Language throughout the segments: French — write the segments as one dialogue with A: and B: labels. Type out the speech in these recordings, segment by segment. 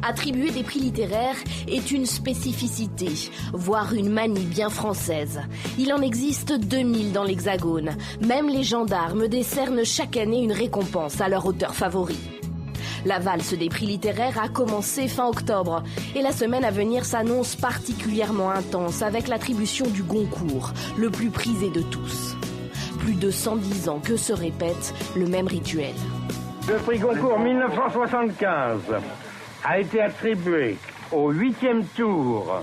A: Attribuer des prix littéraires est une spécificité, voire une manie bien française. Il en existe 2000 dans l'Hexagone. Même les gendarmes décernent chaque année une récompense à leur auteur favori. La valse des prix littéraires a commencé fin octobre et la semaine à venir s'annonce particulièrement intense avec l'attribution du Goncourt, le plus prisé de tous. Plus de 110 ans que se répète le même rituel.
B: Le prix Goncourt 1975 a été attribué au 8e tour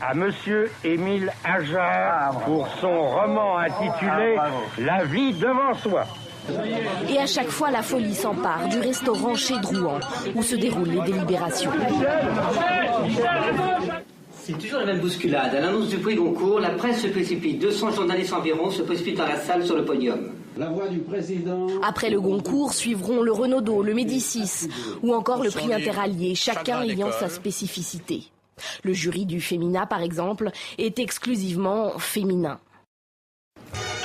B: à Monsieur Émile Ajar pour son roman intitulé La vie devant soi.
A: Et à chaque fois, la folie s'empare du restaurant chez Drouan, où se déroulent les délibérations.
C: C'est toujours la même bousculade. À l'annonce du prix Goncourt, la presse se précipite. 200 journalistes environ se précipitent dans la salle sur le podium.
D: La voix du président.
A: Après le Goncourt, suivront le Renaudot, le Médicis ou encore le prix Interallié, chacun ayant sa spécificité. Le jury du Fémina, par exemple, est exclusivement féminin.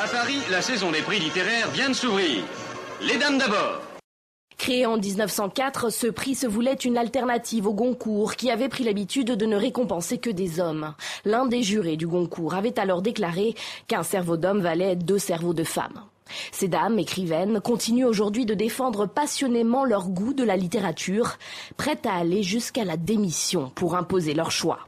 E: À Paris, la saison des prix littéraires vient de s'ouvrir. Les dames d'abord.
A: Créé en 1904, ce prix se voulait une alternative au Goncourt, qui avait pris l'habitude de ne récompenser que des hommes. L'un des jurés du Goncourt avait alors déclaré qu'un cerveau d'homme valait 2 cerveaux de femme. Ces dames, écrivaines, continuent aujourd'hui de défendre passionnément leur goût de la littérature, prêtes à aller jusqu'à la démission pour imposer leur choix.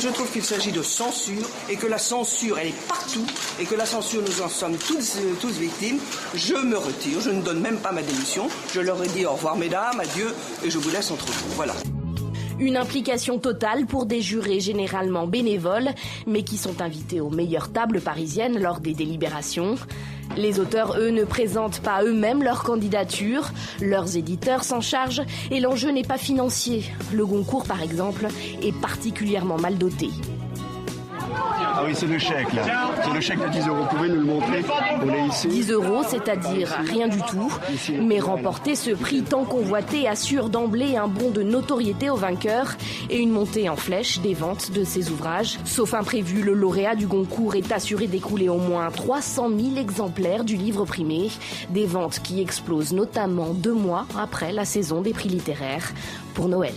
F: Je trouve qu'il s'agit de censure et que la censure, elle est partout et que la censure, nous en sommes tous victimes. Je me retire, je ne donne même pas ma démission. Je leur ai dit au revoir mesdames, adieu et je vous laisse entre vous. Voilà.
A: Une implication totale pour des jurés généralement bénévoles, mais qui sont invités aux meilleures tables parisiennes lors des délibérations. Les auteurs, eux, ne présentent pas eux-mêmes leur candidature, leurs éditeurs s'en chargent et l'enjeu n'est pas financier. Le Goncourt, par exemple, est particulièrement mal doté.
G: Ah oui, c'est le chèque, là. C'est le chèque de 10 €. Vous pouvez nous le montrer? On est ici.
A: 10 €, c'est-à-dire rien du tout. Mais remporter ce prix tant convoité assure d'emblée un bond de notoriété au vainqueur et une montée en flèche des ventes de ses ouvrages. Sauf imprévu, le lauréat du Goncourt est assuré d'écouler au moins 300 000 exemplaires du livre primé. Des ventes qui explosent notamment 2 mois après la saison des prix littéraires pour Noël.